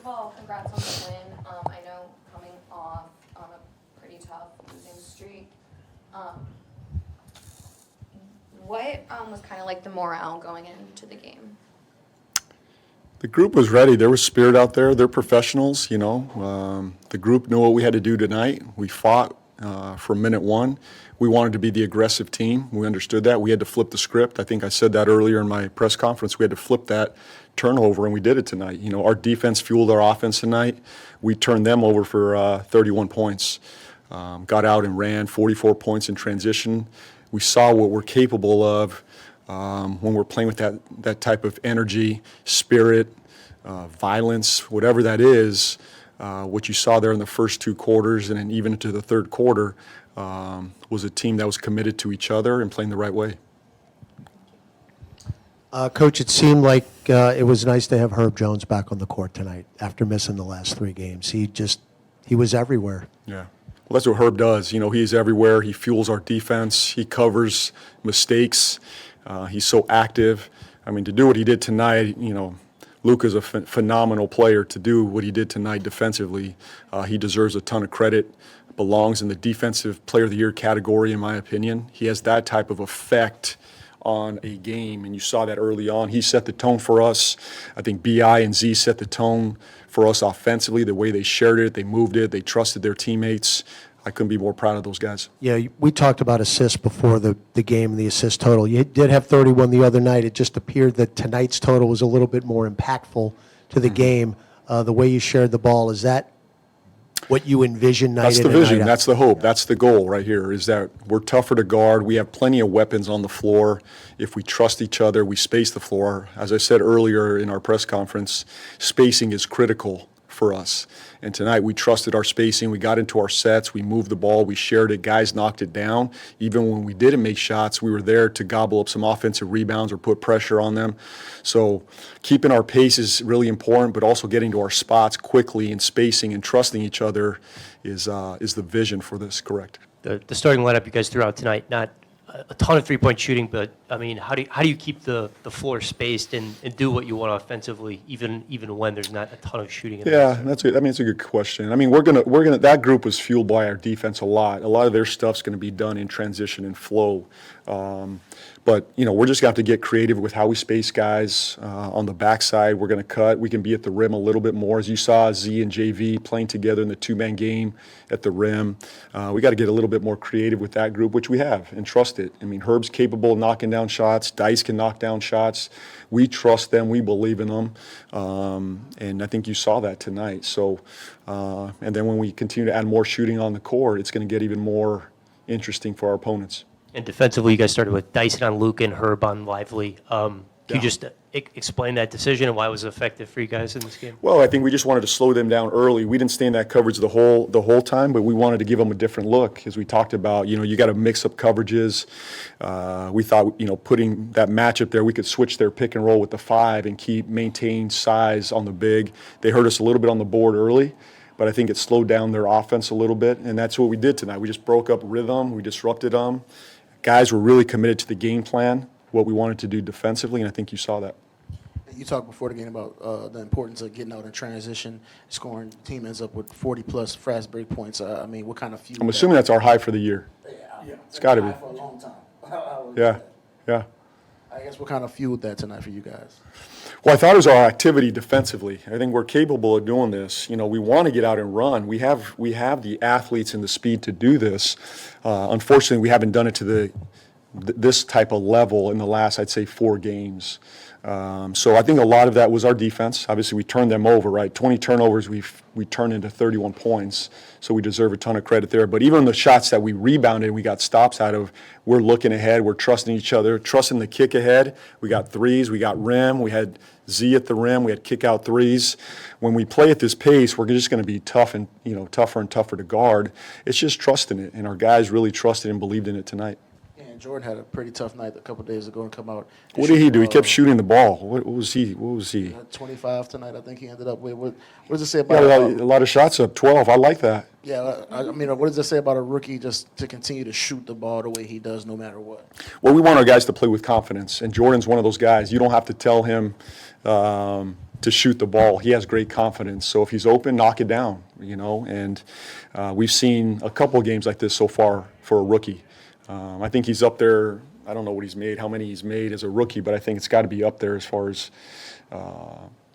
all, congrats on the win. I know coming off on a pretty tough losing streak. What was kind of like the morale going into the game? The group was ready. There was spirit out there. They're professionals, you know. The group knew what we had to do tonight. We fought from minute one. We wanted to be the aggressive team. We understood that. We had to flip the script. I think I said that earlier in my press conference. We had to flip that turnover, and we did it tonight. You know, our defense fueled our offense tonight. We turned them over for 31 points. Got out and ran 44 points in transition. We saw what we're capable of when we're playing with that type of energy, spirit, violence, whatever that is. What you saw there in the first two quarters and then even into the third quarter was a team that was committed to each other and playing the right way. Coach, it seemed like it was nice to have Herb Jones back on the court tonight after missing the last 3 games. He was everywhere. Yeah. Well, that's what Herb does. You know, he's everywhere. He fuels our defense. He covers mistakes. He's so active. I mean, to do what he did tonight, you know, Luka's a phenomenal player. To do what he did tonight defensively, he deserves a ton of credit. Belongs in the Defensive Player of the Year category, in my opinion. He has that type of effect on a game, and you saw that early on. He set the tone for us. I think B.I. and Z set the tone for us offensively, the way they shared it, they moved it, they trusted their teammates. I couldn't be more proud of those guys. Yeah, we talked about assists before the game and the assist total. You did have 31 the other night. It just appeared that tonight's total was a little bit more impactful to the game. The way you shared the ball, is that what you envision night That's in the and vision. night out? That's the hope. That's the goal right here, is that we're tougher to guard. We have plenty of weapons on the floor. If we trust each other, we space the floor. As I said earlier in our press conference, spacing is critical for us. And tonight we trusted our spacing. We got into our sets. We moved the ball. We shared it. Guys knocked it down. Even when we didn't make shots, we were there to gobble up some offensive rebounds or put pressure on them. So keeping our pace is really important, but also getting to our spots quickly and spacing and trusting each other is the vision for this, correct? The starting lineup you guys threw out tonight, not a ton of three-point shooting, but I mean, how do you keep the floor spaced and do what you want offensively, even when there's not a ton of shooting? That's it. I mean, it's a good question. I mean, we're gonna. That group was fueled by our defense a lot. A lot of their stuff's going to be done in transition and flow. But, you know, we're just going to have to get creative with how we space guys. On the backside, we're going to cut. We can be at the rim a little bit more. As you saw, Z and JV playing together in the two-man game at the rim. We got to get a little bit more creative with that group, which we have, and trust it. I mean, Herb's capable of knocking down shots. Dice can knock down shots. We trust them. We believe in them. And I think you saw that tonight. So, and then when we continue to add more shooting on the court, it's going to get even more interesting for our opponents. And defensively, you guys started with Dyson on Luka and Herb on Lively. Can you just explain that decision and why it was effective for you guys in this game? Well, I think we just wanted to slow them down early. We didn't stay in that coverage the whole time, but we wanted to give them a different look. As we talked about, you know, you got to mix up coverages. We thought, you know, putting that matchup there, we could switch their pick and roll with the 5 and maintain size on the big. They hurt us a little bit on the board early, but I think it slowed down their offense a little bit, and that's what we did tonight. We just broke up rhythm. We disrupted them. Guys were really committed to the game plan, what we wanted to do defensively, and I think you saw that. You talked before the game about the importance of getting out in transition, scoring. The team ends up with 40-plus fast break points. I mean, what kind of fuel? I'm assuming that's our high for the year. Yeah, it's got to be. For a long time. Yeah. I guess what kind of fueled that tonight for you guys? Well, I thought it was our activity defensively. I think we're capable of doing this. You know, we want to get out and run. We have the athletes and the speed to do this. Unfortunately, we haven't done it to this type of level in the last, I'd say, 4 games. So I think a lot of that was our defense. Obviously, we turned them over, right? 20 turnovers, we turned into 31 points, so we deserve a ton of credit there. But even the shots that we rebounded, we got stops out of, we're looking ahead, we're trusting each other, trusting the kick ahead. We got threes, we got rim, we had Z at the rim, we had kick-out threes. When we play at this pace, we're just going to be tougher and tougher to guard. It's just trusting it, and our guys really trusted and believed in it tonight. Jordan had a pretty tough night a couple days ago and come out. What did he do? He kept shooting the ball. What was he? 25 tonight, I think he ended up with. What does it say about a lot of shots up, 12. I like that. Yeah, I mean, what does it say about a rookie just to continue to shoot the ball the way he does no matter what? Well, we want our guys to play with confidence, and Jordan's one of those guys. You don't have to tell him to shoot the ball. He has great confidence. So if he's open, knock it down, you know. And we've seen a couple of games like this so far for a rookie. I think he's up there. I don't know what he's made, how many he's made as a rookie, but I think it's got to be up there as far as,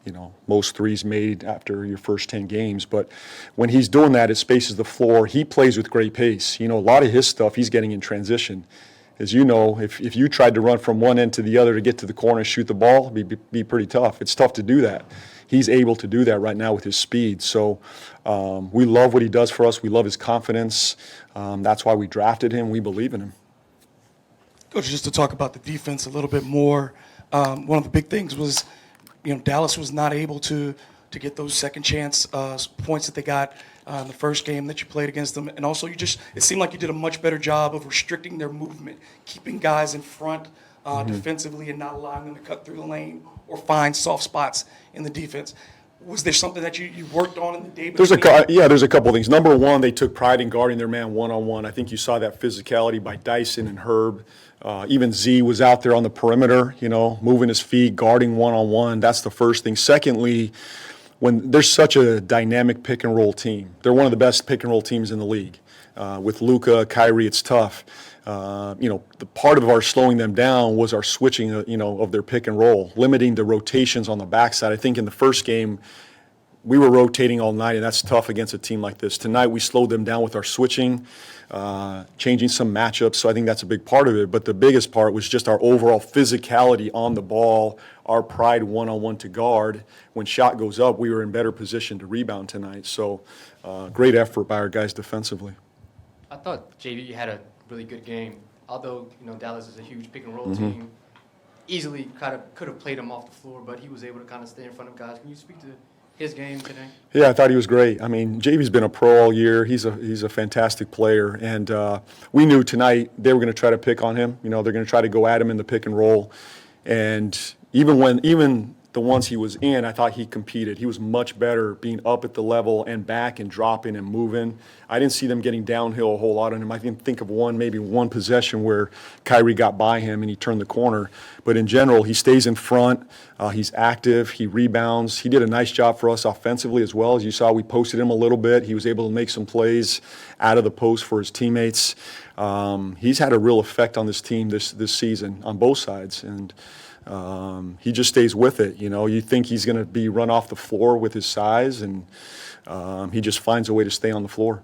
you know, most threes made after your first 10 games. But when he's doing that, it spaces the floor. He plays with great pace. You know, a lot of his stuff he's getting in transition. As you know, if you tried to run from one end to the other to get to the corner and shoot the ball, it'd be pretty tough. It's tough to do that. He's able to do that right now with his speed. So we love what he does for us. We love his confidence. That's why we drafted him. We believe in him. Coach, just to talk about the defense a little bit more, one of the big things was, you know, Dallas was not able to get those second chance points that they got in the first game that you played against them. And also, it seemed like you did a much better job of restricting their movement, keeping guys in front defensively and not allowing them to cut through the lane or find soft spots in the defense. Was there something that you worked on in the day between? There's a couple of things. Number one, they took pride in guarding their man one-on-one. I think you saw that physicality by Dyson and Herb. Even Z was out there on the perimeter, you know, moving his feet, guarding one-on-one. That's the first thing. Secondly, when there's such a dynamic pick-and-roll team, they're one of the best pick-and-roll teams in the league. With Luka, Kyrie, it's tough. You know, the part of our slowing them down was our switching, you know, of their pick-and-roll, limiting the rotations on the backside. I think in the first game, we were rotating all night, and that's tough against a team like this. Tonight, we slowed them down with our switching, changing some matchups, so I think that's a big part of it. But the biggest part was just our overall physicality on the ball, our pride one-on-one to guard. When shot goes up, we were in better position to rebound tonight. So great effort by our guys defensively. I thought JV had a really good game. Although, you know, Dallas is a huge pick-and-roll team, easily kind of could have played him off the floor, but he was able to kind of stay in front of guys. Can you speak to his game today? Yeah, I thought he was great. I mean, JV's been a pro all year. He's a fantastic player, and we knew tonight they were going to try to pick on him. You know, they're going to try to go at him in the pick and roll, and even the ones he was in, I thought he competed. He was much better being up at the level and back and dropping and moving. I didn't see them getting downhill a whole lot on him. I can think of maybe one possession where Kyrie got by him and he turned the corner. But in general, he stays in front. He's active. He rebounds. He did a nice job for us offensively as well. As you saw, we posted him a little bit. He was able to make some plays out of the post for his teammates. He's had a real effect on this team this season on both sides. And he just stays with it. You know, you think he's going to be run off the floor with his size, and he just finds a way to stay on the floor.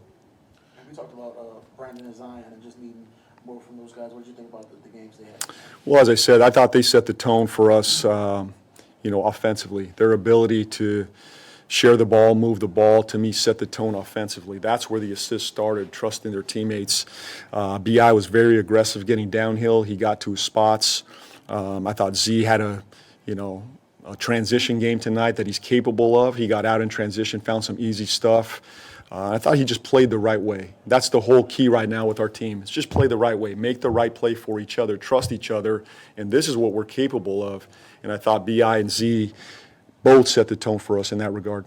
We talked about Brandon and Zion and just needing more from those guys. What did you think about the games they had? Well, as I said, I thought they set the tone for us, you know, offensively. Their ability to share the ball, move the ball, to me, set the tone offensively. That's where the assist started, trusting their teammates. B.I. was very aggressive getting downhill. He got to his spots. I thought Z had a transition game tonight that he's capable of. He got out in transition, found some easy stuff. I thought he just played the right way. That's the whole key right now with our team. It's just play the right way, make the right play for each other, trust each other, and this is what we're capable of. And I thought B.I. and Z both set the tone for us in that regard.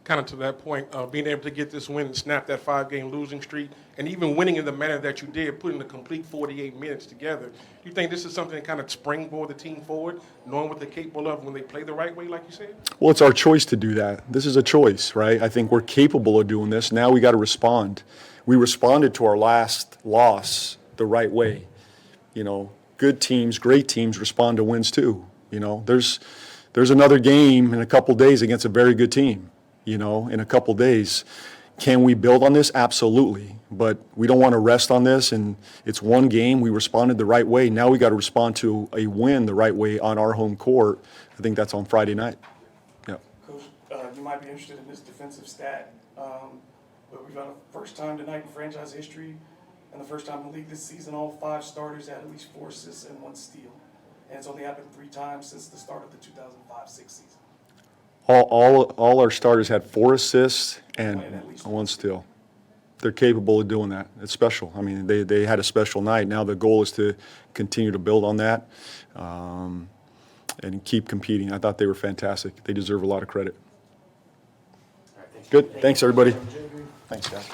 Kind of to that point, being able to get this win and snap that 5-game losing streak, and even winning in the manner that you did, putting the complete 48 minutes together. Do you think this is something that kind of springboard the team forward, knowing what they're capable of when they play the right way, like you said? Well, it's our choice to do that. This is a choice, right? I think we're capable of doing this. Now we got to respond. We responded to our last loss the right way. You know, good teams, great teams respond to wins too. You know, there's another game in a couple days against a very good team. You know, in a couple days. Can we build on this? Absolutely. But we don't want to rest on this, and it's one game. We responded the right way. Now we got to respond to a win the right way on our home court. I think that's on Friday night. Yeah. Coach, you might be interested in this defensive stat, but we've got a first time tonight in franchise history, and the first time in the league this season, all 5 starters had at least 4 assists and 1 steal. And it's only happened 3 times since the start of the 2005-06 season. All our starters had 4 assists and 1 steal. They're capable of doing that. It's special. I mean, they had a special night. Now the goal is to continue to build on that and keep competing. I thought they were fantastic. They deserve a lot of credit. Good. Thanks, everybody. Thanks, guys.